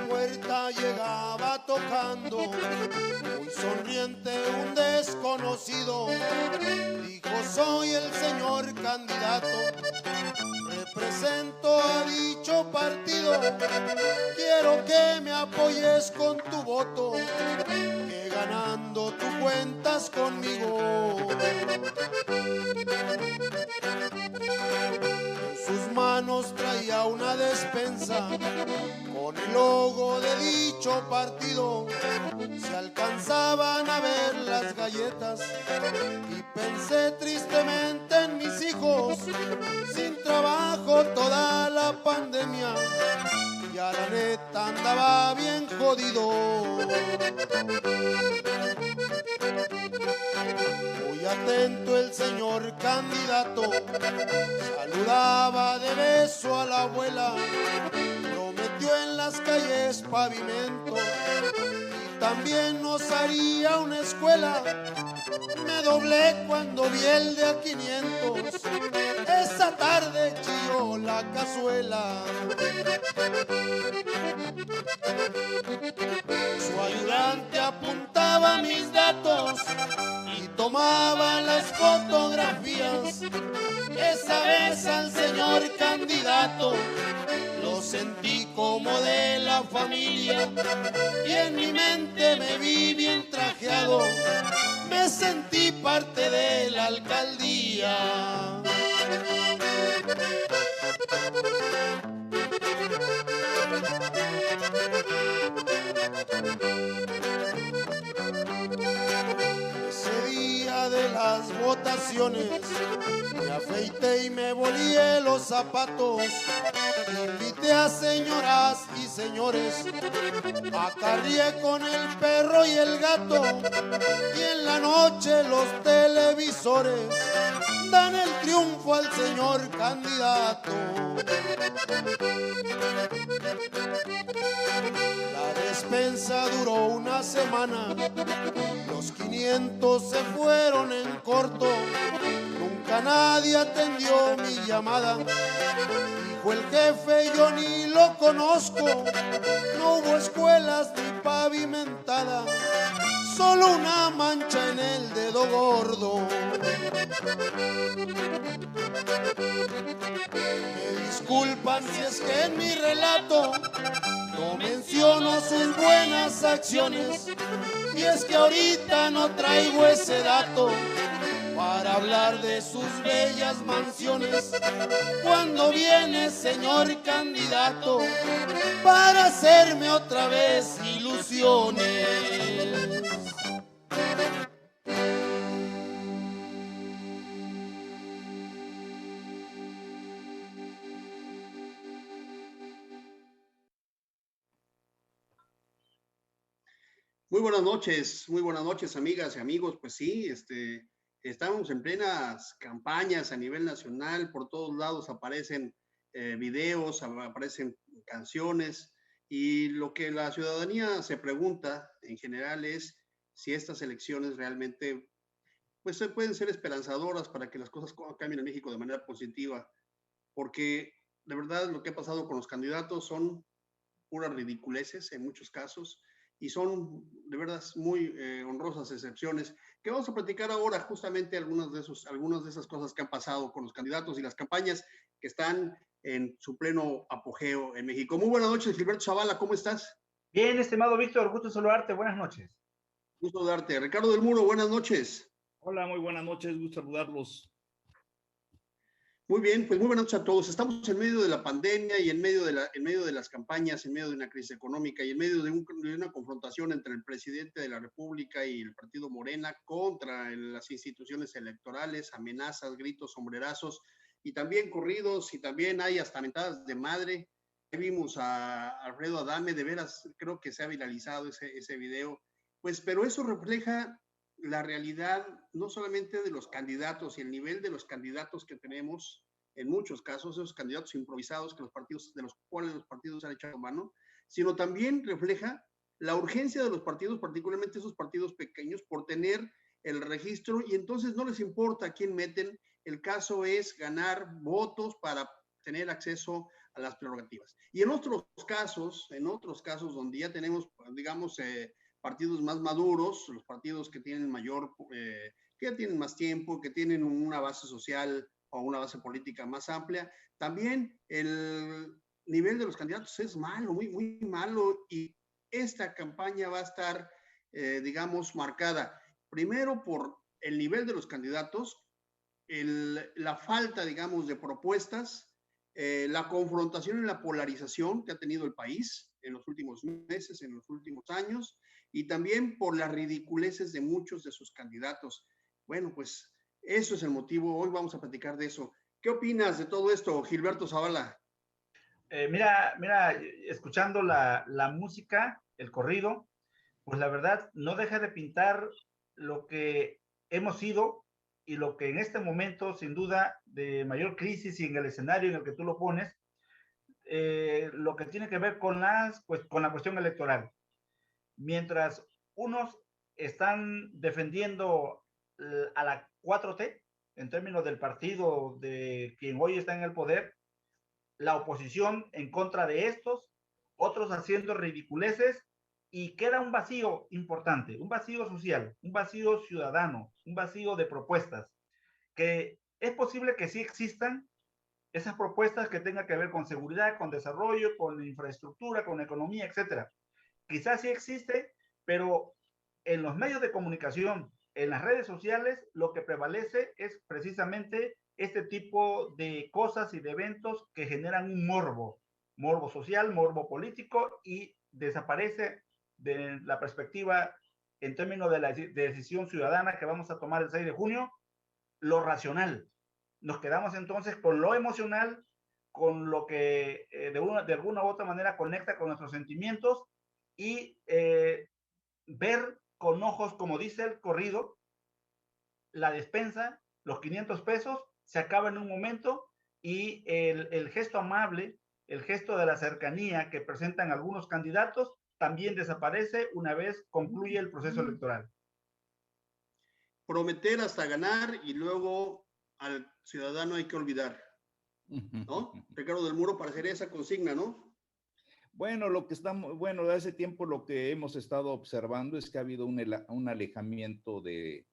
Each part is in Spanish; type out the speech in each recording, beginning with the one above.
Puerta llegaba tocando, muy sonriente un desconocido. Dijo: soy el señor candidato, represento a dicho partido. Quiero que me apoyes con tu voto, que ganando tú cuentas conmigo. En sus manos traía una despensa con el logo de dicho partido. Se alcanzaban a ver las galletas y pensé tristemente en mis hijos, sin trabajo toda la pandemia, ya la neta andaba bien jodido. Muy atento el señor candidato, saludaba de beso a la abuela, prometió en las calles pavimento y también nos haría una escuela. Me doblé cuando vi el de a 500, esa tarde chilló la cazuela. Su ayudante apuntaba mis datos y tomaba las fotografías. Esa vez al señor candidato lo sentí como de la familia y en mi mente me vi bien trajeado. Me sentí parte de la alcaldía. Ese día de las votaciones me afeité y me volé los zapatos. Invité a señoras y señores, acarrié con el perro y el gato, y en la noche los televisores dan el triunfo al señor candidato. La despensa duró una semana, los 500 se fueron en corto, nunca nadie atendió mi llamada. Dijo el jefe: yo ni lo conozco, no hubo escuelas ni pavimentada, solo una mancha en el dedo gordo. Me disculpan si es que en mi relato no menciono sus buenas acciones, y es que ahorita no traigo ese dato para hablar de sus bellas mansiones. Cuando viene, señor candidato, para hacerme otra vez ilusiones. Muy buenas noches, amigas y amigos. Pues sí, estamos en plenas campañas a nivel nacional, por todos lados aparecen videos, aparecen canciones, y lo que la ciudadanía se pregunta en general es si estas elecciones realmente pues pueden ser esperanzadoras para que las cosas cambien en México de manera positiva, porque de verdad lo que ha pasado con los candidatos son puras ridiculeces en muchos casos, y son de verdad muy honrosas excepciones, que vamos a platicar ahora justamente algunas de esas cosas que han pasado con los candidatos y las campañas que están en su pleno apogeo en México. Muy buenas noches, Gilberto Zavala, ¿cómo estás? Bien, estimado Víctor, gusto saludarte, buenas noches. Gusto darte. Ricardo del Muro, buenas noches. Hola, muy buenas noches, gusto saludarlos. Muy bien, pues muy buenas noches a todos. Estamos en medio de la pandemia y en medio de las campañas, en medio de una crisis económica y en medio de una confrontación entre el presidente de la República y el partido Morena contra las instituciones electorales, amenazas, gritos, sombrerazos y también corridos, y también hay hasta mentadas de madre. Ahí vimos a Alfredo Adame, de veras creo que se ha viralizado ese video, pues, pero eso refleja la realidad no solamente de los candidatos y el nivel de los candidatos que tenemos, en muchos casos, esos candidatos improvisados de los cuales los partidos han echado mano, sino también refleja la urgencia de los partidos, particularmente esos partidos pequeños, por tener el registro y entonces no les importa a quién meten, el caso es ganar votos para tener acceso a las prerrogativas. Y en otros casos donde ya tenemos, digamos, partidos más maduros, los partidos que tienen mayor, que ya tienen más tiempo, que tienen una base social o una base política más amplia, también el nivel de los candidatos es malo, muy, muy malo, y esta campaña va a estar, digamos, marcada primero por el nivel de los candidatos, la falta, digamos, de propuestas, la confrontación y la polarización que ha tenido el país en los últimos meses, en los últimos años, y también por las ridiculeces de muchos de sus candidatos. Bueno, pues eso es el motivo. Hoy vamos a platicar de eso. ¿Qué opinas de todo esto, Gilberto Zavala? Mira, escuchando la música, el corrido, pues la verdad no deja de pintar lo que hemos sido y lo que en este momento, sin duda, de mayor crisis y en el escenario en el que tú lo pones, lo que tiene que ver con con la cuestión electoral. Mientras unos están defendiendo a la 4T, en términos del partido de quien hoy está en el poder, la oposición en contra de estos, otros haciendo ridiculeces, y queda un vacío importante, un vacío social, un vacío ciudadano, un vacío de propuestas, que es posible que sí existan esas propuestas que tengan que ver con seguridad, con desarrollo, con infraestructura, con economía, etcétera. Quizás sí existe, pero en los medios de comunicación, en las redes sociales, lo que prevalece es precisamente este tipo de cosas y de eventos que generan un morbo social, morbo político, y desaparece de la perspectiva en términos de la decisión ciudadana que vamos a tomar el 6 de junio, lo racional. Nos quedamos entonces con lo emocional, con lo que de alguna u otra manera conecta con nuestros sentimientos, y ver con ojos, como dice el corrido, la despensa, los 500 pesos, se acaba en un momento, y el gesto amable, el gesto de la cercanía que presentan algunos candidatos, también desaparece una vez concluye el proceso electoral. Prometer hasta ganar y luego al ciudadano hay que olvidar, ¿no? Ricardo del Muro, parecería esa consigna, ¿no? Bueno, de hace tiempo lo que hemos estado observando es que ha habido un alejamiento de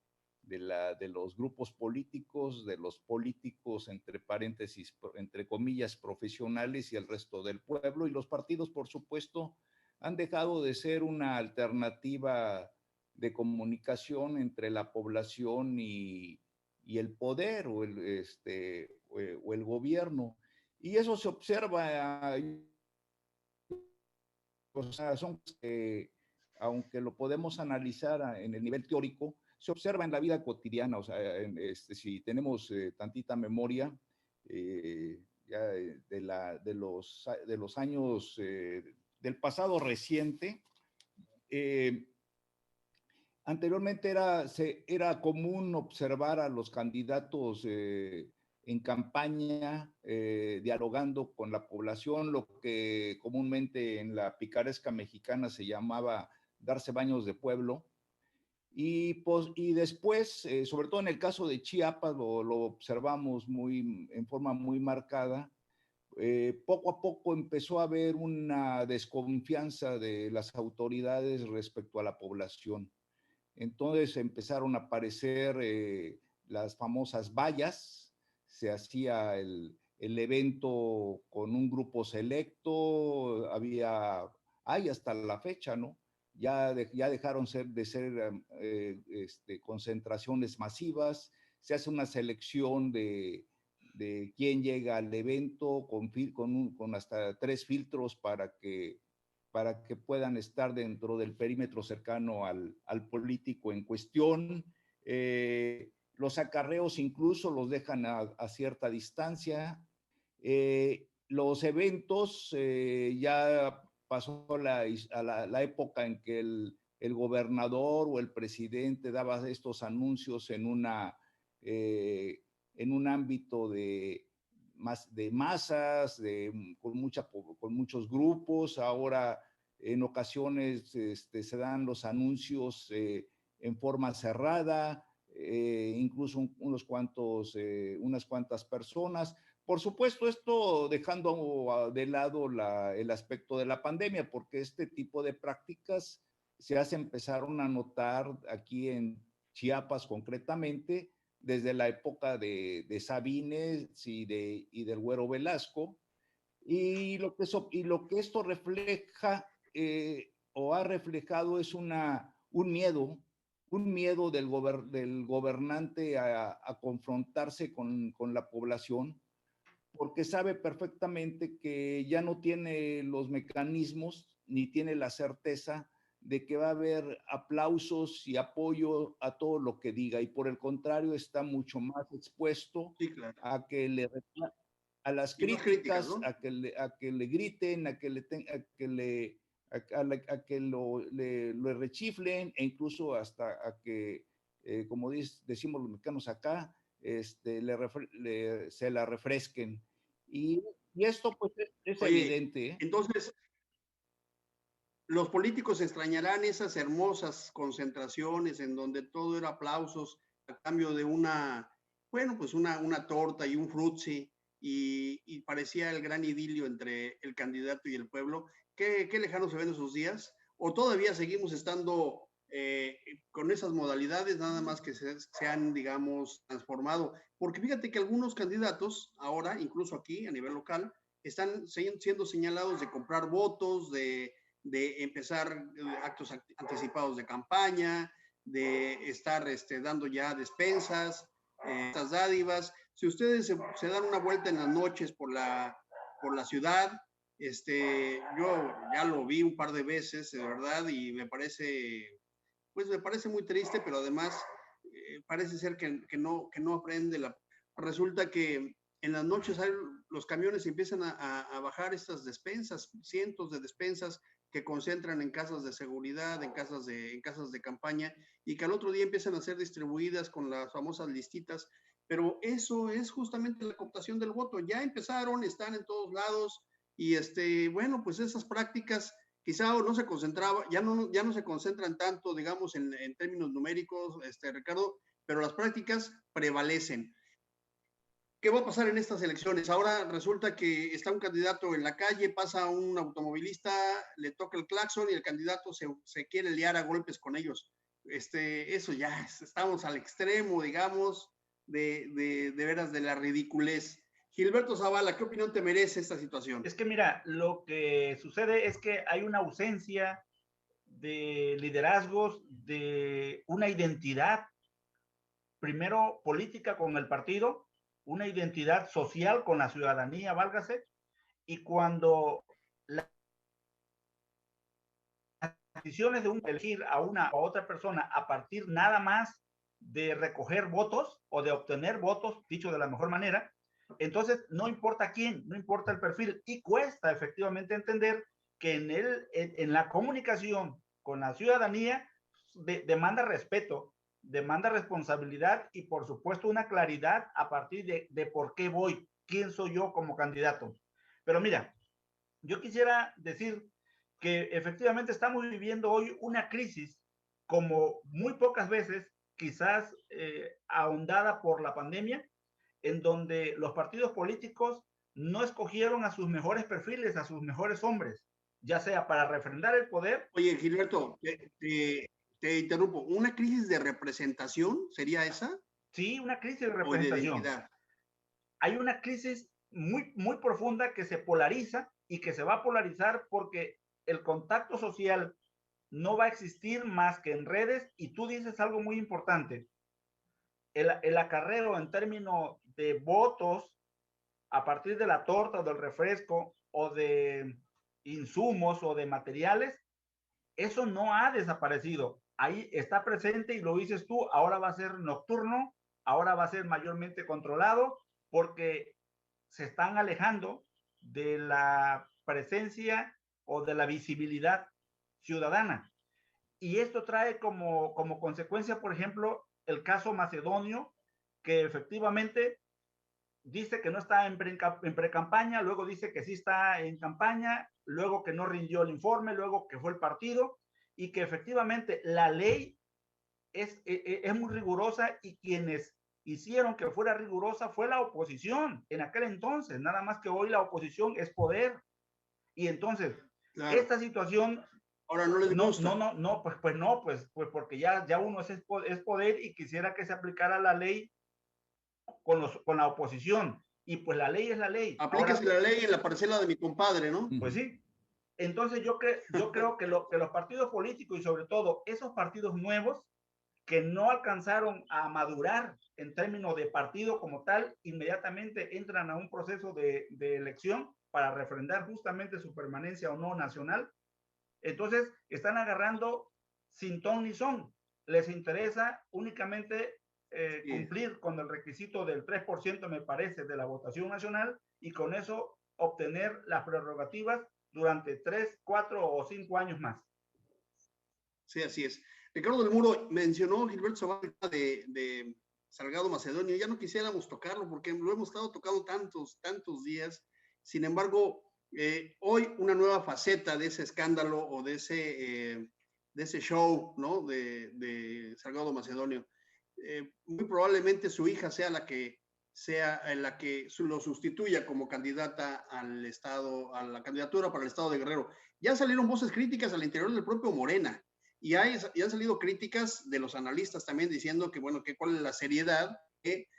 los grupos políticos, de los políticos, entre paréntesis, entre comillas, profesionales, y el resto del pueblo, y los partidos, por supuesto, han dejado de ser una alternativa de comunicación entre la población y el poder o el gobierno. Y eso se observa. O sea, aunque lo podemos analizar en el nivel teórico, se observa en la vida cotidiana. O sea, si tenemos tantita memoria, ya de los años del pasado reciente, anteriormente era común observar a los candidatos en campaña, dialogando con la población, lo que comúnmente en la picaresca mexicana se llamaba darse baños de pueblo. Y después, sobre todo en el caso de Chiapas, lo observamos en forma muy marcada. Poco a poco empezó a haber una desconfianza de las autoridades respecto a la población. Entonces empezaron a aparecer las famosas vallas. Se hacía el evento con un grupo selecto, hay hasta la fecha, ¿no? Ya dejaron de ser concentraciones masivas, se hace una selección de quién llega al evento con hasta 3 filtros para que puedan estar dentro del perímetro cercano al político en cuestión. Los acarreos incluso los dejan a cierta distancia. Los eventos, ya pasó la época en que el gobernador o el presidente daba estos anuncios en un ámbito de masas, con muchos grupos. Ahora en ocasiones se dan los anuncios en forma cerrada, incluso unas cuantas personas. Por supuesto, esto dejando de lado el aspecto de la pandemia, porque este tipo de prácticas empezaron a notar aquí en Chiapas concretamente, desde la época de Sabines y del Güero Velasco, y lo que esto refleja o ha reflejado es un miedo del gobernante a confrontarse con la población, porque sabe perfectamente que ya no tiene los mecanismos ni tiene la certeza de que va a haber aplausos y apoyo a todo lo que diga, y por el contrario está mucho más expuesto Sí, claro. a que a las Y más críticas, críticas, ¿no? a que le griten, a que lo rechiflen, e incluso hasta a que, como decimos los mexicanos acá, se la refresquen. Y esto pues es Oye, evidente, ¿eh? entonces, los políticos extrañarán esas hermosas concentraciones en donde todo era aplausos a cambio de bueno, pues una torta y un frutzi, y parecía el gran idilio entre el candidato y el pueblo. ¿Qué lejanos se ven esos días? ¿O todavía seguimos estando con esas modalidades, nada más que se han, digamos, transformado? Porque fíjate que algunos candidatos ahora, incluso aquí a nivel local, están siendo señalados de comprar votos, de empezar actos anticipados de campaña, de estar dando ya despensas, estas dádivas. Si ustedes se dan una vuelta en las noches por la ciudad, yo ya lo vi un par de veces, de verdad, y pues me parece muy triste, pero además parece ser que no aprende. Resulta que en las noches los camiones empiezan a bajar estas despensas, cientos de despensas que concentran en casas de seguridad, en casas de campaña, y que al otro día empiezan a ser distribuidas con las famosas listitas. Pero eso es justamente la cooptación del voto. Ya empezaron, están en todos lados, y bueno, pues esas prácticas quizá no se concentraba, ya no se concentran tanto, digamos, en términos numéricos, Ricardo, pero las prácticas prevalecen. ¿Qué va a pasar en estas elecciones? Ahora resulta que está un candidato en la calle, pasa un automovilista, le toca el claxon y el candidato se quiere liar a golpes con ellos. Eso ya, estamos al extremo, digamos, de veras de la ridiculez. Gilberto Zavala, ¿qué opinión te merece esta situación? Es que mira, lo que sucede es que hay una ausencia de liderazgos, de una identidad, primero política con el partido, una identidad social con la ciudadanía, válgase, y cuando las decisiones de elegir a una o otra persona a partir nada más de recoger votos o de obtener votos, dicho de la mejor manera, entonces no importa quién, no importa el perfil, y cuesta efectivamente entender que en la comunicación con la ciudadanía demanda respeto, demanda responsabilidad y por supuesto una claridad a partir de por qué voy, quién soy yo como candidato. Pero mira, yo quisiera decir que efectivamente estamos viviendo hoy una crisis como muy pocas veces, quizás ahondada por la pandemia, en donde los partidos políticos no escogieron a sus mejores perfiles, a sus mejores hombres, ya sea para refrendar el poder. Oye, Gilberto, te interrumpo. ¿Una crisis de representación sería esa? Sí, una crisis de ¿O de representación. identidad? Hay una crisis muy, muy profunda que se polariza y que se va a polarizar porque el contacto social no va a existir más que en redes, y tú dices algo muy importante. El acarreo en términos de votos a partir de la torta o del refresco o de insumos o de materiales, eso no ha desaparecido. Ahí está presente y lo dices tú, ahora va a ser nocturno, ahora va a ser mayormente controlado porque se están alejando de la presencia o de la visibilidad ciudadana. Y esto trae como consecuencia, por ejemplo, el caso macedonio, que efectivamente dice que no está en pre-campaña, luego dice que sí está en campaña, luego que no rindió el informe, luego que fue el partido, y que efectivamente la ley es muy rigurosa, y quienes hicieron que fuera rigurosa fue la oposición en aquel entonces, nada más que hoy la oposición es poder. Y entonces, claro, esta situación ahora no les gusta. Pues porque ya uno es poder, y quisiera que se aplicara la ley con la oposición, y pues la ley es la ley. Aplíquese la ley en la parcela de mi compadre, ¿no? Pues sí. Entonces yo creo que los partidos políticos, y sobre todo esos partidos nuevos que no alcanzaron a madurar en términos de partido como tal, inmediatamente entran a un proceso de elección para refrendar justamente su permanencia o no nacional. Entonces están agarrando sin ton ni son. Les interesa únicamente cumplir con el requisito del 3%, me parece, de la votación nacional, y con eso obtener las prerrogativas durante 3, 4 o 5 años más. Sí, así es. Ricardo del Muro mencionó Gilberto Zavala de Salgado Macedonio. Ya no quisiéramos tocarlo porque lo hemos estado tocando tantos días. Sin embargo, hoy una nueva faceta de ese escándalo o de ese show, ¿no? De Salgado Macedonio. Muy probablemente su hija sea la que lo sustituya como candidata al estado, a la candidatura para el estado de Guerrero. Ya salieron voces críticas al interior del propio Morena. Y han salido críticas de los analistas también diciendo que, bueno, que cuál es la seriedad que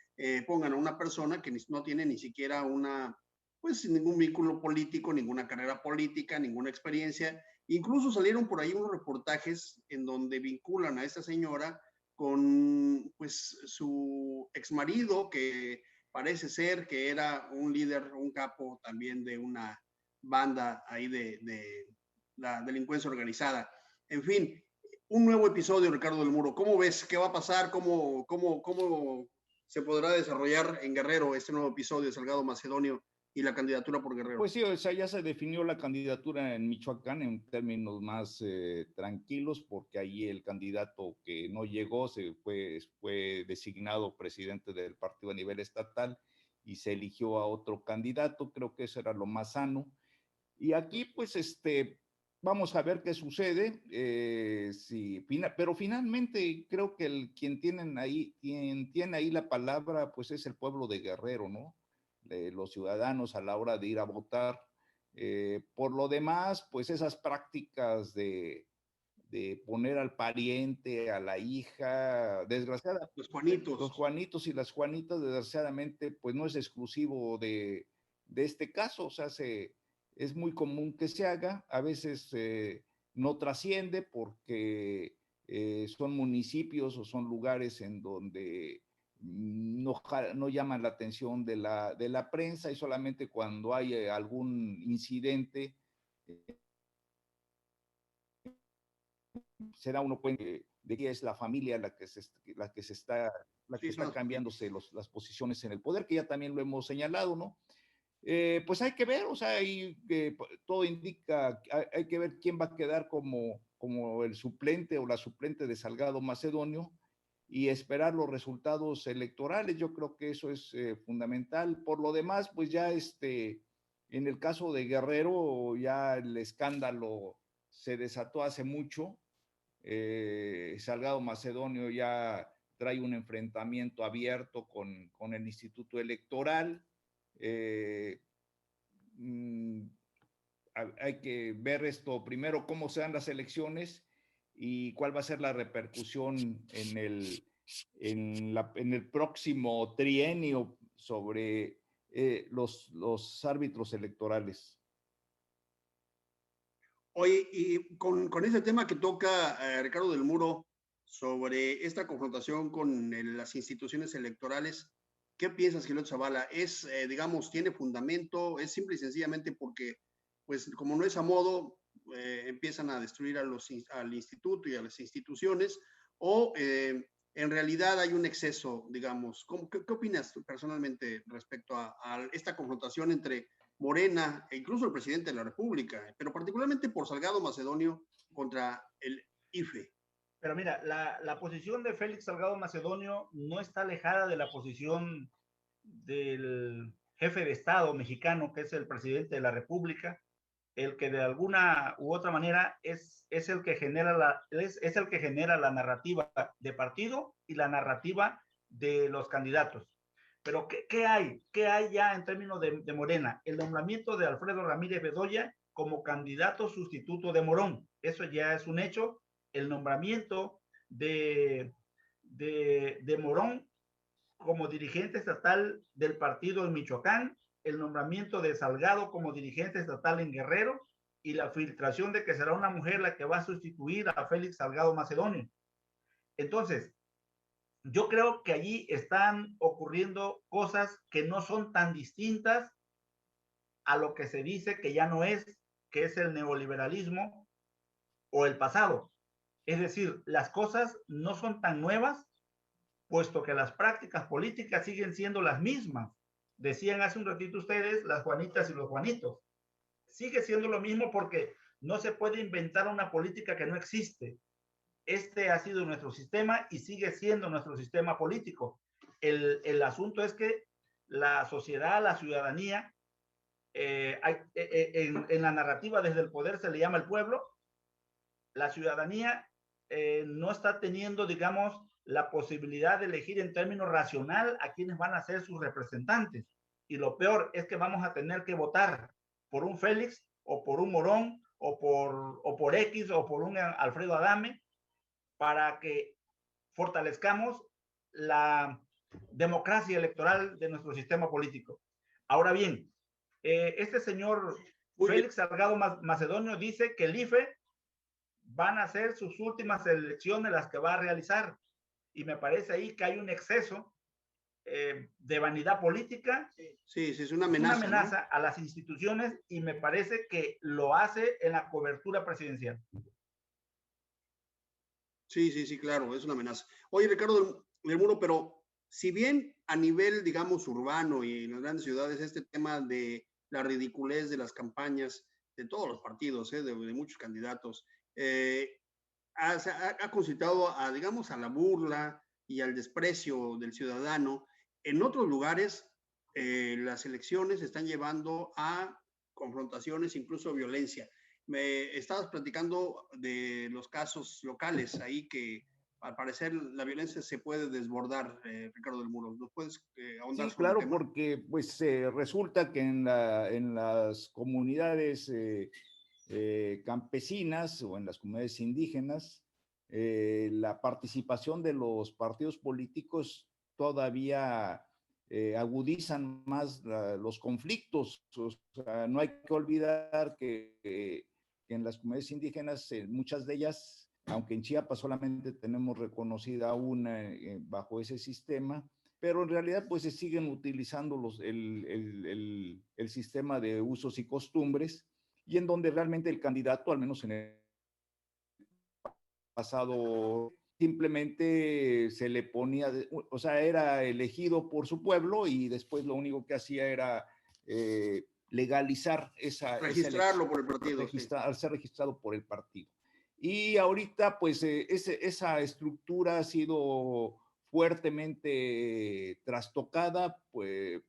pongan a una persona que no tiene ni siquiera ningún vínculo político, ninguna carrera política, ninguna experiencia. Incluso salieron por ahí unos reportajes en donde vinculan a esta señora con, pues, su exmarido, que parece ser que era un líder, un capo también de una banda ahí de la delincuencia organizada. En fin, un nuevo episodio, Ricardo del Muro. ¿Cómo ves? ¿Qué va a pasar? ¿Cómo se podrá desarrollar en Guerrero este nuevo episodio de Salgado Macedonio y la candidatura por Guerrero? Pues sí, o sea, ya se definió la candidatura en Michoacán en términos más tranquilos, porque ahí el candidato que no llegó fue designado presidente del partido a nivel estatal y se eligió a otro candidato. Creo que eso era lo más sano. Y aquí, pues, vamos a ver qué sucede, pero finalmente creo que quien tiene ahí la palabra, pues es el pueblo de Guerrero, ¿no? Los ciudadanos a la hora de ir a votar. Por lo demás, pues esas prácticas de poner al pariente, a la hija, desgraciadamente. Los Juanitos y las Juanitas, desgraciadamente, pues no es exclusivo de este caso, o sea, es muy común que se haga, a veces no trasciende porque son municipios o son lugares en donde no llaman la atención de la prensa, y solamente cuando hay algún incidente se da uno cuenta de que es la familia la que está cambiándose las posiciones en el poder, que ya también lo hemos señalado, ¿no? Pues hay que ver, o sea, todo indica, hay que ver quién va a quedar como el suplente o la suplente de Salgado Macedonio, y esperar los resultados electorales. Yo creo que eso es fundamental. Por lo demás, pues ya en el caso de Guerrero, ya el escándalo se desató hace mucho. Salgado Macedonio ya trae un enfrentamiento abierto con el Instituto Electoral. Hay que ver esto primero, cómo se dan las elecciones y cuál va a ser la repercusión en el próximo trienio sobre los árbitros electorales. Oye, y con ese tema que toca Ricardo del Muro sobre esta confrontación con las instituciones electorales, ¿qué piensas, Gilberto Zavala? Digamos, tiene fundamento? ¿Es simple y sencillamente porque, pues, como no es a modo, empiezan a destruir al instituto y a las instituciones? ¿O en realidad hay un exceso, digamos? ¿Qué opinas tú personalmente respecto a esta confrontación entre Morena e incluso el presidente de la República, pero particularmente por Salgado Macedonio contra el IFE? Pero mira, la posición de Félix Salgado Macedonio no está alejada de la posición del jefe de Estado mexicano, que es el presidente de la República, el que de alguna u otra manera es el que genera es el que genera la narrativa de partido y la narrativa de los candidatos. Pero ¿qué hay? ¿Qué hay ya en términos de Morena? El nombramiento de Alfredo Ramírez Bedoya como candidato sustituto de Morón. Eso ya es un hecho. El nombramiento de Morón como dirigente estatal del partido en Michoacán, el nombramiento de Salgado como dirigente estatal en Guerrero y la filtración de que será una mujer la que va a sustituir a Félix Salgado Macedonio. Entonces, yo creo que allí están ocurriendo cosas que no son tan distintas a lo que se dice que ya no es, que es el neoliberalismo o el pasado. Es decir, las cosas no son tan nuevas, puesto que las prácticas políticas siguen siendo las mismas. Decían hace un ratito ustedes, las Juanitas y los Juanitos. Sigue siendo lo mismo porque no se puede inventar una política que no existe. Este ha sido nuestro sistema y sigue siendo nuestro sistema político. El asunto es que la sociedad, la ciudadanía, en la narrativa desde el poder se le llama el pueblo, la ciudadanía no está teniendo, digamos, la posibilidad de elegir en términos racional a quienes van a ser sus representantes. Y lo peor es que vamos a tener que votar por un Félix o por un Morón o por X o por un Alfredo Adame para que fortalezcamos la democracia electoral de nuestro sistema político. Ahora bien, este señor Félix Salgado Macedonio dice que el IFE van a ser sus últimas elecciones las que va a realizar. Y me parece ahí que hay un exceso de vanidad política. Sí, sí, es una amenaza. Una amenaza, ¿no?, a las instituciones, y me parece que lo hace en la cobertura presidencial. Sí, sí, sí, claro, es una amenaza. Oye, Ricardo del Muro, pero si bien a nivel, digamos, urbano y en las grandes ciudades, este tema de la ridiculez de las campañas de todos los partidos, de muchos candidatos, ha concitado a, digamos, a la burla y al desprecio del ciudadano. En otros lugares, las elecciones están llevando a confrontaciones, incluso violencia. Me estabas platicando de los casos locales ahí que al parecer la violencia se puede desbordar, Ricardo del Muro. ¿Nos puedes ahondar sí, sobre claro, el tema? porque pues resulta que en las comunidades campesinas o en las comunidades indígenas, la participación de los partidos políticos todavía agudizan más los conflictos. O sea, no hay que olvidar que en las comunidades indígenas, muchas de ellas, aunque en Chiapas solamente tenemos reconocida una bajo ese sistema, pero en realidad pues se siguen utilizando el sistema de usos y costumbres, y en donde realmente el candidato, al menos en el pasado, simplemente se le ponía, o sea, era elegido por su pueblo y después lo único que hacía era legalizar registrarlo por el partido, al ser registrado por el partido. Y ahorita, pues, esa estructura ha sido fuertemente trastocada, pues,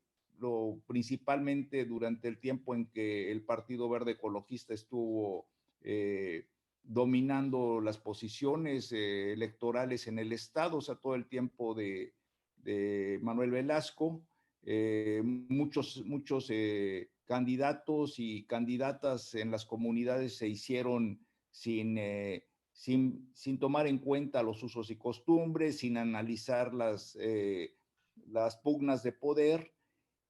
principalmente durante el tiempo en que el Partido Verde Ecologista estuvo dominando las posiciones electorales en el Estado, o sea, todo el tiempo de Manuel Velasco. Muchos candidatos y candidatas en las comunidades se hicieron sin tomar en cuenta los usos y costumbres, sin analizar las pugnas de poder.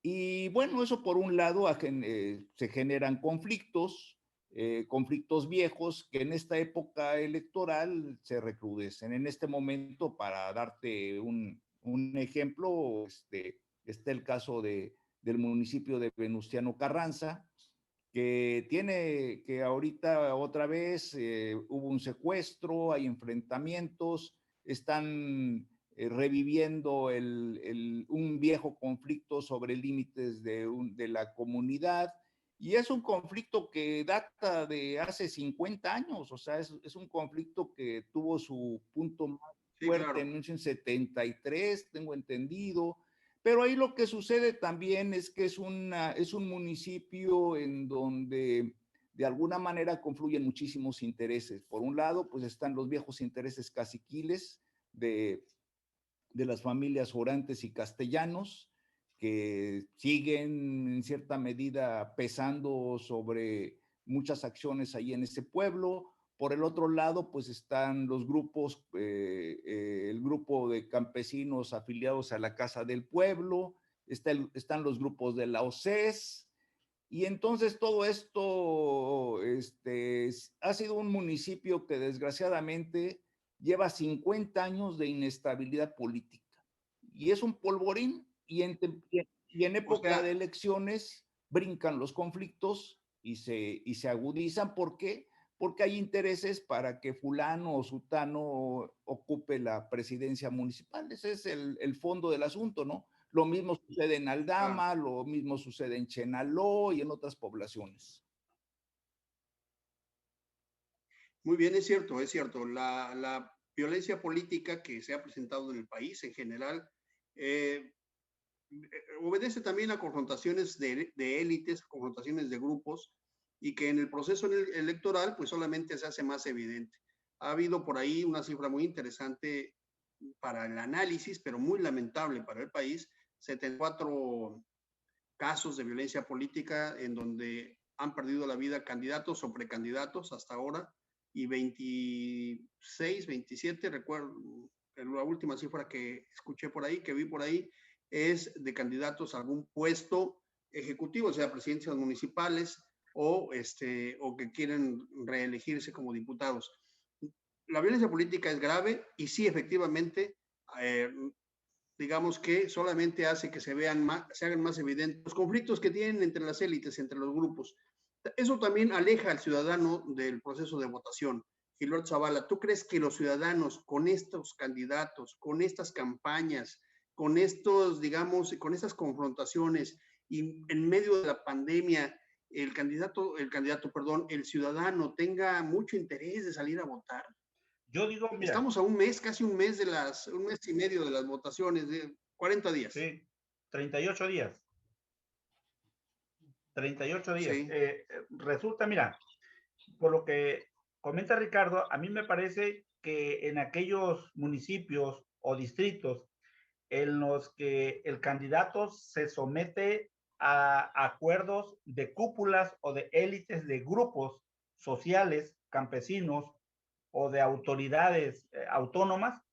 Y bueno, eso por un lado se generan conflictos viejos que en esta época electoral se recrudecen. En este momento, para darte un ejemplo, está el caso del municipio de Venustiano Carranza, que ahorita otra vez hubo un secuestro, hay enfrentamientos, están reviviendo un viejo conflicto sobre límites de la comunidad, y es un conflicto que data de hace 50 años, o sea, es un conflicto que tuvo su punto más fuerte, claro, en 1973, tengo entendido, Pero ahí lo que sucede también es que es un municipio en donde de alguna manera confluyen muchísimos intereses. Por un lado, pues están los viejos intereses caciquiles de las familias Orantes y Castellanos, que siguen en cierta medida pesando sobre muchas acciones ahí en ese pueblo. Por el otro lado, pues están los grupos, el grupo de campesinos afiliados a la Casa del Pueblo, están los grupos de la OCES, y entonces todo esto ha sido un municipio que desgraciadamente lleva 50 años de inestabilidad política. Y es un polvorín, y en época de elecciones brincan los conflictos y se agudizan. ¿Por qué? Porque hay intereses para que fulano o sutano ocupe la presidencia municipal. Ese es el fondo del asunto, ¿no? Lo mismo sucede en Aldama, lo mismo sucede en Chenaló y en otras poblaciones. Muy bien, es cierto, es cierto. La violencia política que se ha presentado en el país en general obedece también a confrontaciones de élites, confrontaciones de grupos, y que en el proceso electoral pues solamente se hace más evidente. Ha habido por ahí una cifra muy interesante para el análisis, pero muy lamentable para el país: 74 casos de violencia política en donde han perdido la vida candidatos o precandidatos hasta ahora, y 26, 27, recuerdo, la última cifra que escuché por ahí, que vi por ahí, es de candidatos a algún puesto ejecutivo, o sea, presidencias municipales o que quieren reelegirse como diputados. La violencia política es grave y sí, efectivamente, digamos que solamente hace que se hagan más evidentes los conflictos que tienen entre las élites, entre los grupos. Eso también aleja al ciudadano del proceso de votación. Gilberto Zavala, ¿tú crees que los ciudadanos con estos candidatos, con estas campañas, con estos, digamos, con estas confrontaciones y en medio de la pandemia, el ciudadano tenga mucho interés de salir a votar? Yo digo, mira. Estamos a un mes, casi un mes y medio de las votaciones, de 40 días. Sí, 38 días. 38 días. Sí. Resulta, mira, por lo que comenta Ricardo, a mí me parece que en aquellos municipios o distritos en los que el candidato se somete a acuerdos de cúpulas o de élites de grupos sociales, campesinos o de autoridades autónomas,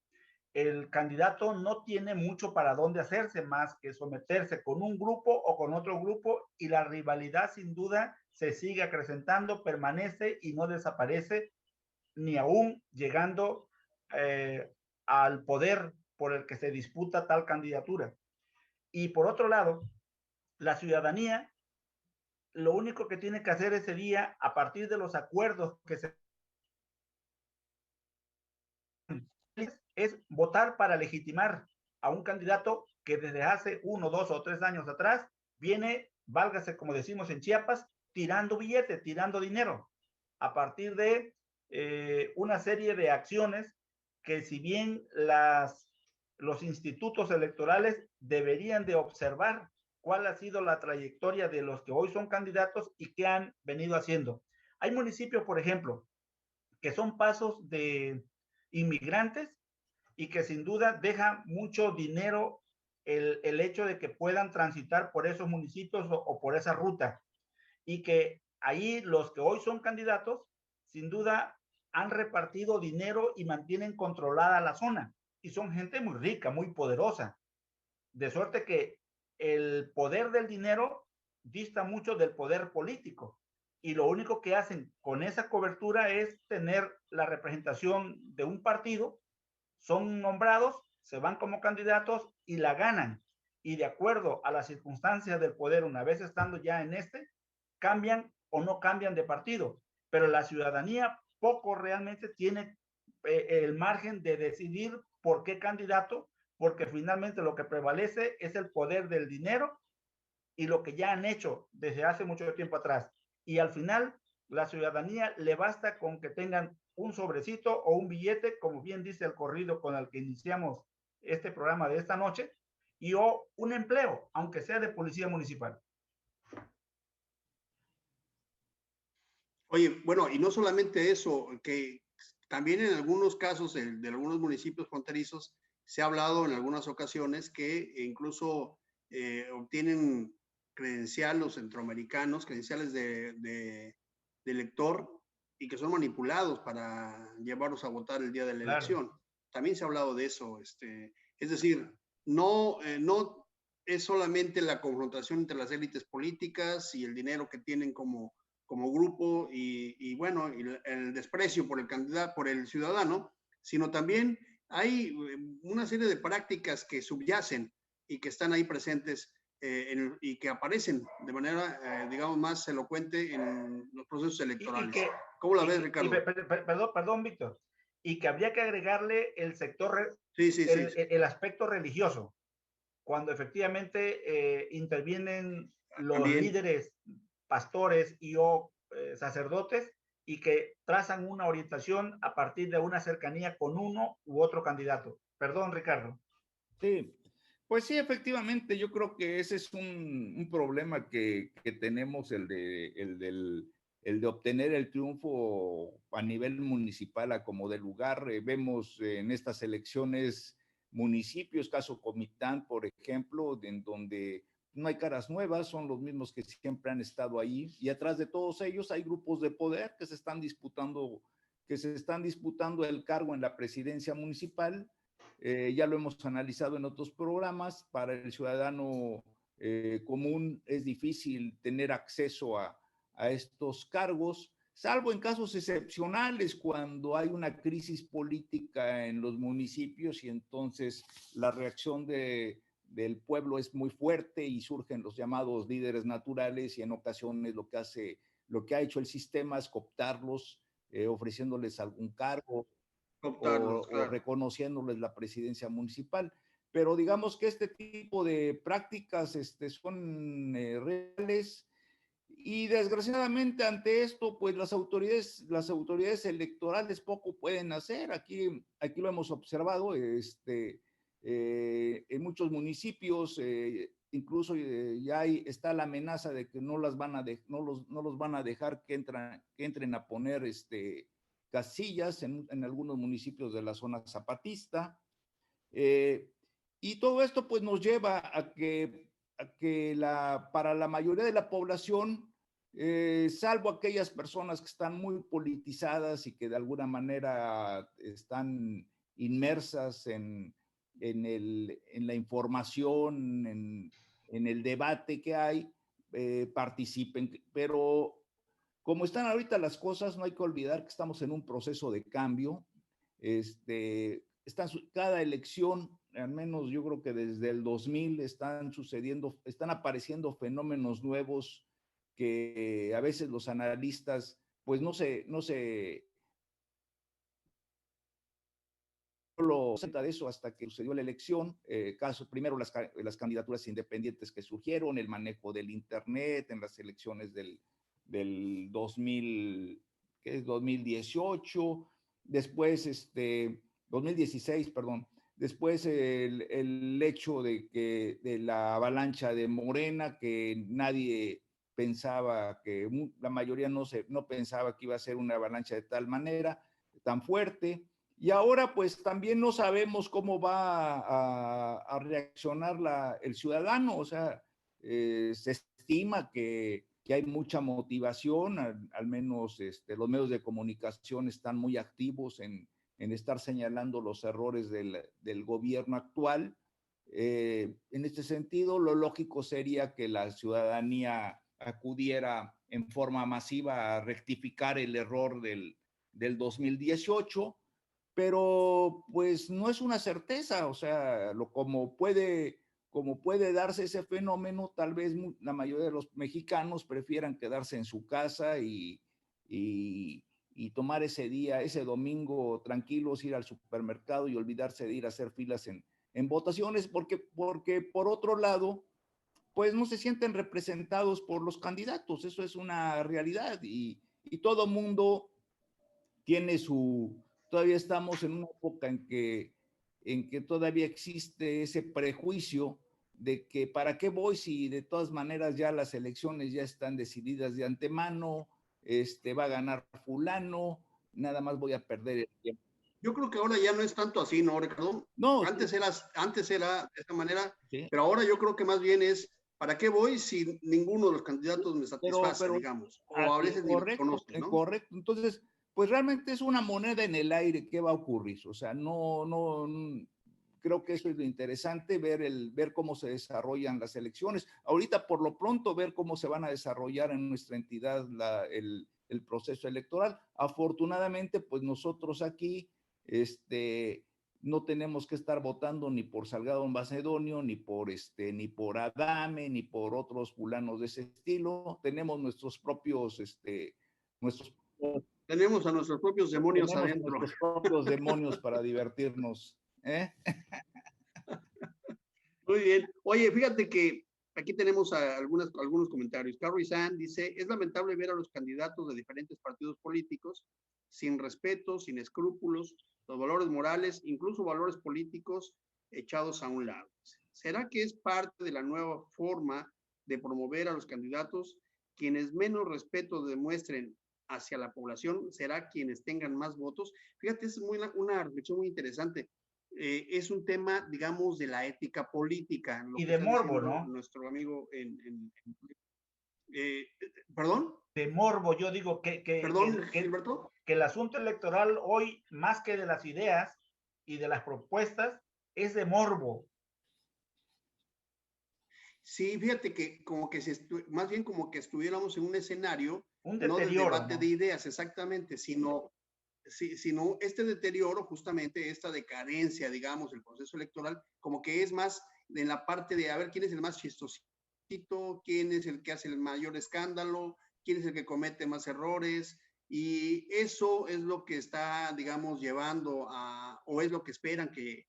el candidato no tiene mucho para dónde hacerse más que someterse con un grupo o con otro grupo, y la rivalidad sin duda se sigue acrecentando, permanece y no desaparece, ni aún llegando al poder por el que se disputa tal candidatura. Y por otro lado, la ciudadanía lo único que tiene que hacer ese día, a partir de los acuerdos que se es votar para legitimar a un candidato que desde hace 1, 2 o 3 años atrás viene, válgase como decimos en Chiapas, tirando billete, tirando dinero, a partir de una serie de acciones que, si bien los institutos electorales deberían de observar cuál ha sido la trayectoria de los que hoy son candidatos y qué han venido haciendo. Hay municipios, por ejemplo, que son pasos de inmigrantes y que sin duda deja mucho dinero el hecho de que puedan transitar por esos municipios o por esa ruta, y que ahí los que hoy son candidatos sin duda han repartido dinero y mantienen controlada la zona, y son gente muy rica, muy poderosa, de suerte que el poder del dinero dista mucho del poder político, y lo único que hacen con esa cobertura es tener la representación de un partido, son nombrados, se van como candidatos y la ganan, y de acuerdo a las circunstancias del poder, una vez estando ya en cambian o no cambian de partido, pero la ciudadanía poco realmente tiene el margen de decidir por qué candidato, porque finalmente lo que prevalece es el poder del dinero y lo que ya han hecho desde hace mucho tiempo atrás. Y al final, la ciudadanía le basta con que tengan un sobrecito o un billete, como bien dice el corrido con el que iniciamos este programa de esta noche, y o un empleo, aunque sea de policía municipal. Oye, bueno, y no solamente eso, que también en algunos casos de algunos municipios fronterizos se ha hablado en algunas ocasiones que incluso obtienen credenciales los centroamericanos, credenciales de elector y que son manipulados para llevarlos a votar el día de la elección. También se ha hablado de eso. Es decir, no es solamente la confrontación entre las élites políticas y el dinero que tienen como grupo y bueno, el desprecio por el candidato, por el ciudadano, sino también hay una serie de prácticas que subyacen y que están ahí presentes y que aparecen de manera, digamos, más elocuente en los procesos electorales. ¿Cómo la ves, Ricardo? Perdón, Víctor. Y que habría que agregarle el sector, sí. El aspecto religioso, cuando efectivamente intervienen los También líderes, pastores y o sacerdotes, y que trazan una orientación a partir de una cercanía con uno u otro candidato. Perdón, Ricardo. Sí, pues sí, efectivamente, yo creo que ese es un problema que tenemos, el de obtener el triunfo a nivel municipal a como de lugar. Vemos en estas elecciones municipios, caso Comitán, por ejemplo, en donde no hay caras nuevas, son los mismos que siempre han estado ahí, y atrás de todos ellos hay grupos de poder que se están disputando el cargo en la presidencia municipal. Ya lo hemos analizado en otros programas. Para el ciudadano común es difícil tener acceso a estos cargos, salvo en casos excepcionales, cuando hay una crisis política en los municipios y entonces la reacción del pueblo es muy fuerte y surgen los llamados líderes naturales, y en ocasiones lo que ha hecho el sistema es cooptarlos, ofreciéndoles algún cargo claro. o reconociéndoles la presidencia municipal. Pero digamos que este tipo de prácticas son reales, y desgraciadamente ante esto, pues las autoridades electorales poco pueden hacer. Aquí lo hemos observado, en muchos municipios, incluso ya está la amenaza de que no los van a dejar que entren a poner casillas en algunos municipios de la zona zapatista. Y todo esto pues nos lleva a que para la mayoría de la población, salvo aquellas personas que están muy politizadas y que de alguna manera están inmersas en la información, en el debate que hay, participen. Pero como están ahorita las cosas, no hay que olvidar que estamos en un proceso de cambio. Cada elección, al menos yo creo que desde el 2000 están apareciendo fenómenos nuevos que a veces los analistas pues no se de eso hasta que sucedió la elección. Primero las candidaturas independientes que surgieron, el manejo del internet en las elecciones del 2018, después 2016, perdón. Después el hecho de la avalancha de Morena, que nadie pensaba, que la mayoría no pensaba que iba a ser una avalancha de tal manera, tan fuerte. Y ahora pues también no sabemos cómo va a reaccionar el ciudadano. O sea, se estima que hay mucha motivación, al menos los medios de comunicación están muy activos en estar señalando los errores del gobierno actual. En este sentido, lo lógico sería que la ciudadanía acudiera en forma masiva a rectificar el error del 2018, pero pues no es una certeza. O sea, como puede darse ese fenómeno, tal vez la mayoría de los mexicanos prefieran quedarse en su casa y tomar ese domingo tranquilos, ir al supermercado y olvidarse de ir a hacer filas en votaciones, porque por otro lado, pues no se sienten representados por los candidatos. Eso es una realidad, y todo mundo tiene todavía estamos en una época en que todavía existe ese prejuicio de que para qué voy si de todas maneras ya las elecciones ya están decididas de antemano, va a ganar fulano, nada más voy a perder el tiempo. Yo creo que ahora ya no es tanto así, ¿no, Ricardo? No, antes era de esta manera, sí. Pero ahora yo creo que más bien es, ¿para qué voy si ninguno de los candidatos me satisface, digamos? O a veces ni lo conoces, ¿no? Correcto. Entonces, pues realmente es una moneda en el aire. ¿Qué va a ocurrir? O sea, creo que eso es lo interesante, ver cómo se desarrollan las elecciones. Ahorita, por lo pronto, ver cómo se van a desarrollar en nuestra entidad el proceso electoral. Afortunadamente, pues nosotros aquí, no tenemos que estar votando ni por Salgado Macedonio, ni por Adame, ni por otros fulanos de ese estilo. Tenemos nuestros propios, Tenemos a nuestros propios demonios adentro. Nuestros propios demonios para divertirnos. Muy bien. Oye, fíjate que aquí tenemos algunos comentarios. Carrie San dice, es lamentable ver a los candidatos de diferentes partidos políticos sin respeto, sin escrúpulos, los valores morales, incluso valores políticos echados a un lado. ¿Será que es parte de la nueva forma de promover a los candidatos? Quienes menos respeto demuestren hacia la población, será quienes tengan más votos. Fíjate, es una reflexión muy interesante. Es un tema, digamos, de la ética política. Y de morbo, ¿no? Nuestro amigo ¿perdón? De morbo, yo digo ¿Perdón, Gilberto? Que el asunto electoral hoy, más que de las ideas y de las propuestas, es de morbo. Sí, fíjate que más bien como que estuviéramos en un escenario, un no de debate de ideas, exactamente, sino este deterioro, justamente esta decadencia, digamos, del proceso electoral, como que es más en la parte de a ver quién es el más chistosito, quién es el que hace el mayor escándalo, quién es el que comete más errores, y eso es lo que está, digamos, llevando o es lo que esperan que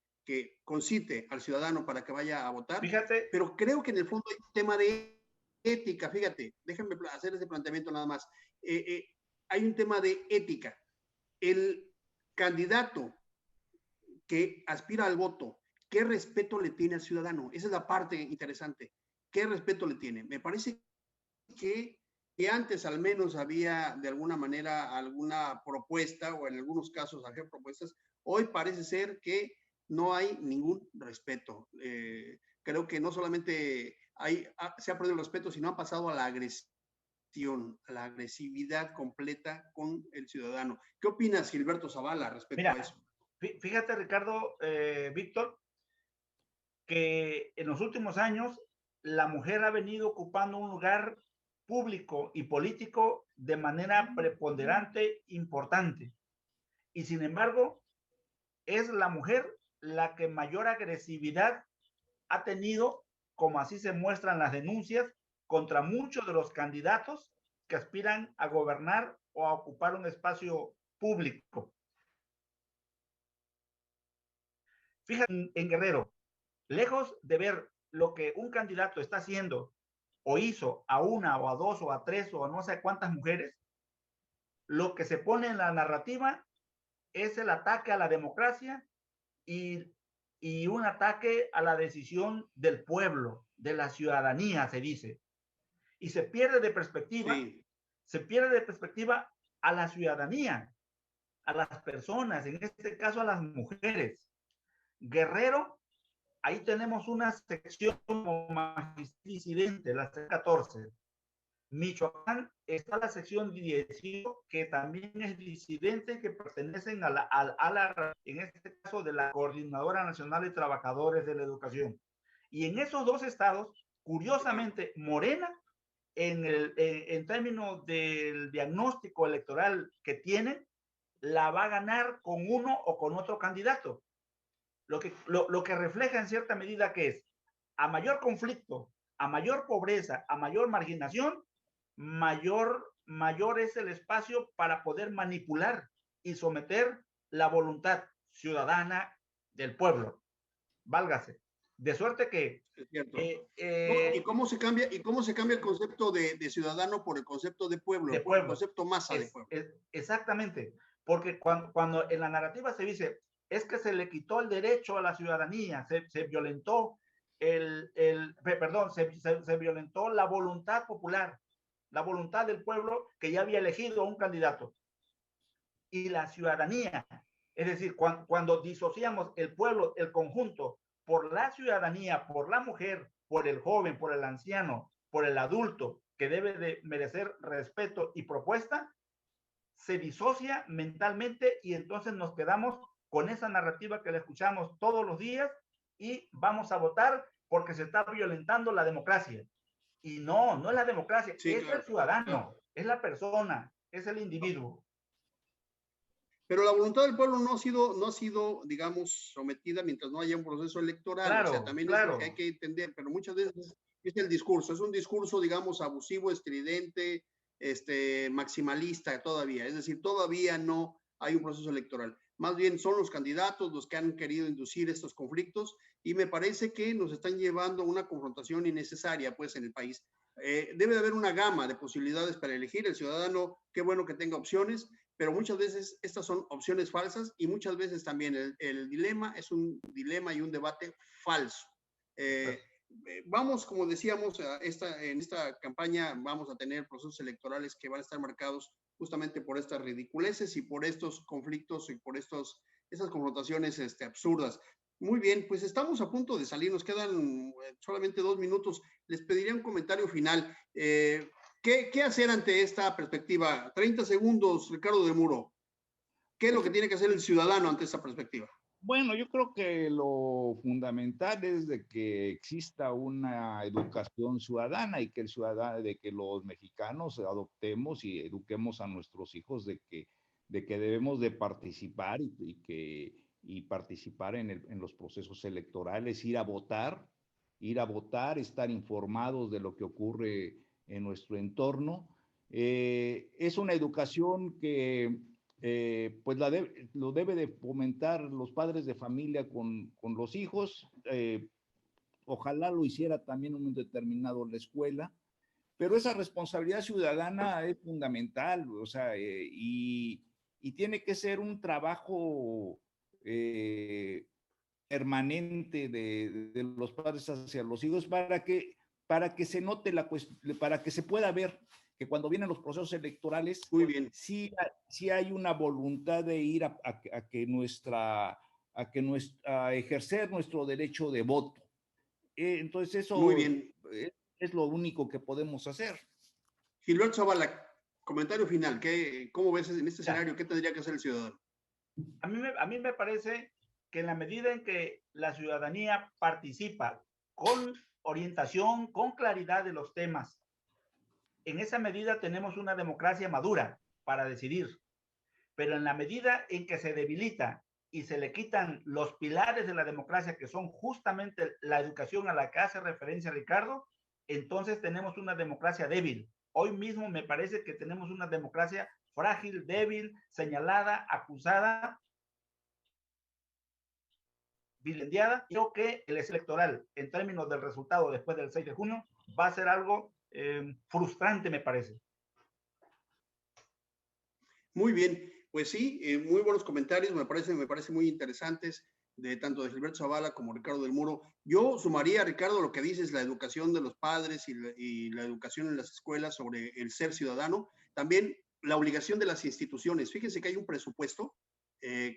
concite al ciudadano para que vaya a votar. Fíjate. Pero creo que en el fondo hay un tema de ética, fíjate, déjenme hacer ese planteamiento nada más. Hay un tema de ética. El candidato que aspira al voto, ¿qué respeto le tiene al ciudadano? Esa es la parte interesante. ¿Qué respeto le tiene? Me parece que antes al menos había de alguna manera alguna propuesta, o en algunos casos había propuestas. Hoy parece ser que no hay ningún respeto. Creo que no solamente se ha perdido el respeto, sino ha pasado a la agresión, a la agresividad completa con el ciudadano. ¿Qué opinas, Gilberto Zavala, respecto a eso? Fíjate, Ricardo, Víctor, que en los últimos años la mujer ha venido ocupando un lugar público y político de manera preponderante, importante. Y sin embargo, es la mujer la que mayor agresividad ha tenido, como así se muestran las denuncias, contra muchos de los candidatos que aspiran a gobernar o a ocupar un espacio público. Fíjate, en Guerrero, lejos de ver lo que un candidato está haciendo o hizo a una o a dos o a tres o a no sé cuántas mujeres, lo que se pone en la narrativa es el ataque a la democracia y un ataque a la decisión del pueblo, de la ciudadanía, se dice. Y se pierde de perspectiva, a la ciudadanía, a las personas, en este caso a las mujeres. Guerrero, ahí tenemos una sección como disidente, la 14. Michoacán está la sección 18, que también es disidente, que pertenecen a la, en este caso, de la Coordinadora Nacional de Trabajadores de la Educación. Y en esos dos estados, curiosamente, Morena, en términos del diagnóstico electoral que tiene, la va a ganar con uno o con otro candidato. Lo que refleja en cierta medida que es, a mayor conflicto, a mayor pobreza, a mayor marginación, mayor es el espacio para poder manipular y someter la voluntad ciudadana del pueblo. Válgase. De suerte que... ¿Y cómo se cambia el concepto de ciudadano por el concepto de pueblo? Por el concepto masa de pueblo. Exactamente. Porque cuando en la narrativa se dice, es que se le quitó el derecho a la ciudadanía, se violentó se violentó la voluntad popular, la voluntad del pueblo que ya había elegido a un candidato. Y la ciudadanía, es decir, cuando disociamos el pueblo, el conjunto, por la ciudadanía, por la mujer, por el joven, por el anciano, por el adulto, que debe de merecer respeto y propuesta, se disocia mentalmente y entonces nos quedamos con esa narrativa que le escuchamos todos los días y vamos a votar porque se está violentando la democracia. Y no es la democracia, sí, es claro, el ciudadano, es la persona, es el individuo. Pero la voluntad del pueblo no ha sido, digamos, sometida mientras no haya un proceso electoral. Claro, o sea, también es lo que hay que entender, pero muchas veces es el discurso, es un discurso, digamos, abusivo, estridente, maximalista todavía. Es decir, todavía no hay un proceso electoral. Más bien son los candidatos los que han querido inducir estos conflictos y me parece que nos están llevando a una confrontación innecesaria, pues, en el país. Debe de haber una gama de posibilidades para elegir. El ciudadano, qué bueno que tenga opciones, pero muchas veces estas son opciones falsas y muchas veces también el dilema es un dilema y un debate falso. Vamos, como decíamos, en esta campaña vamos a tener procesos electorales que van a estar marcados justamente por estas ridiculeces y por estos conflictos y por estas confrontaciones absurdas. Muy bien, pues estamos a punto de salir, nos quedan solamente 2 minutos. Les pediría un comentario final. ¿Qué hacer ante esta perspectiva? 30 segundos, Ricardo del Muro. ¿Qué es lo que tiene que hacer el ciudadano ante esta perspectiva? Bueno, yo creo que lo fundamental es de que exista una educación ciudadana y que de que los mexicanos adoptemos y eduquemos a nuestros hijos de que debemos de participar y participar en los procesos electorales, ir a votar, estar informados de lo que ocurre en nuestro entorno. Es una educación que pues lo debe de fomentar los padres de familia con los hijos. Ojalá lo hiciera también en un determinado la escuela, pero esa responsabilidad ciudadana es fundamental, o sea, y tiene que ser un trabajo permanente de los padres hacia los hijos para que se note para que se pueda ver que cuando vienen los procesos electorales, muy bien, sí hay una voluntad de ir a ejercer nuestro derecho de voto. Entonces eso muy bien. Es lo único que podemos hacer. Gilberto Zavala, comentario final. ¿Cómo ves en este escenario? ¿Qué tendría que hacer el ciudadano? A mí me parece que en la medida en que la ciudadanía participa con orientación, con claridad de los temas, en esa medida tenemos una democracia madura para decidir. Pero en la medida en que se debilita y se le quitan los pilares de la democracia, que son justamente la educación a la que hace referencia Ricardo, entonces tenemos una democracia débil. Hoy mismo me parece que tenemos una democracia frágil, débil, señalada, acusada, vilipendiada. Creo que el electoral, en términos del resultado después del 6 de junio, va a ser algo frustrante, me parece. Muy bien, pues sí, muy buenos comentarios, me parece muy interesantes, tanto de Gilberto Zavala como Ricardo del Muro. Yo sumaría, Ricardo, lo que dices, la educación de los padres y la educación en las escuelas sobre el ser ciudadano. También la obligación de las instituciones. Fíjense que hay un presupuesto,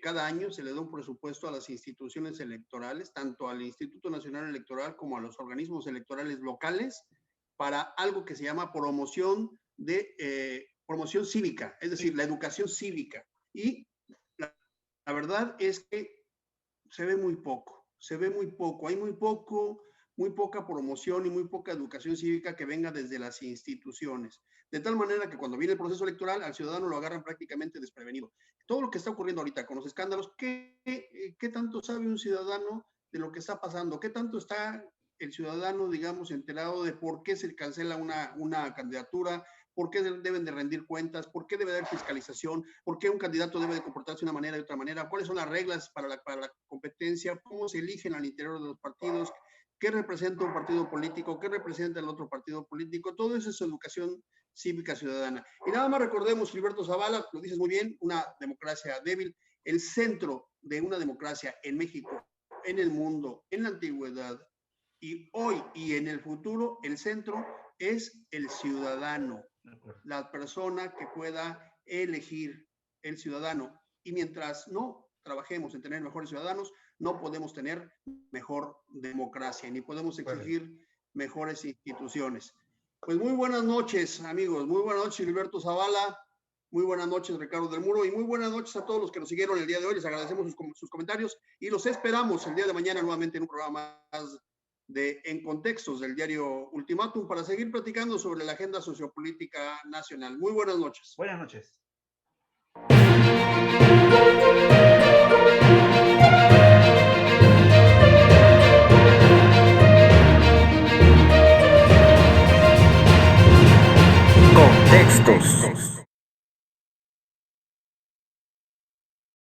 cada año se le da un presupuesto a las instituciones electorales, tanto al Instituto Nacional Electoral como a los organismos electorales locales, para algo que se llama promoción cívica, es decir, la educación cívica. Y la verdad es que se ve muy poco, hay muy poca promoción y muy poca educación cívica que venga desde las instituciones. De tal manera que cuando viene el proceso electoral, al ciudadano lo agarran prácticamente desprevenido. Todo lo que está ocurriendo ahorita con los escándalos, ¿qué tanto sabe un ciudadano de lo que está pasando? ¿Qué tanto está el ciudadano, digamos, enterado de por qué se cancela una candidatura, por qué deben de rendir cuentas, por qué debe haber fiscalización, por qué un candidato debe de comportarse de una manera y de otra manera, cuáles son las reglas para la competencia, cómo se eligen al interior de los partidos, qué representa un partido político, qué representa el otro partido político? Todo eso es educación cívica ciudadana. Y nada más recordemos, Gilberto Zavala, lo dices muy bien, una democracia débil. El centro de una democracia en México, en el mundo, en la antigüedad, Y hoy y en el futuro, el centro es el ciudadano, la persona que pueda elegir, el ciudadano. Y mientras no trabajemos en tener mejores ciudadanos, no podemos tener mejor democracia, ni podemos exigir mejores instituciones. Pues muy buenas noches, amigos. Muy buenas noches, Gilberto Zavala. Muy buenas noches, Ricardo del Muro. Y muy buenas noches a todos los que nos siguieron el día de hoy. Les agradecemos sus comentarios y los esperamos el día de mañana nuevamente en un programa más de En Contextos del diario Ultimátum para seguir platicando sobre la agenda sociopolítica nacional. Muy buenas noches. Buenas noches. Contextos.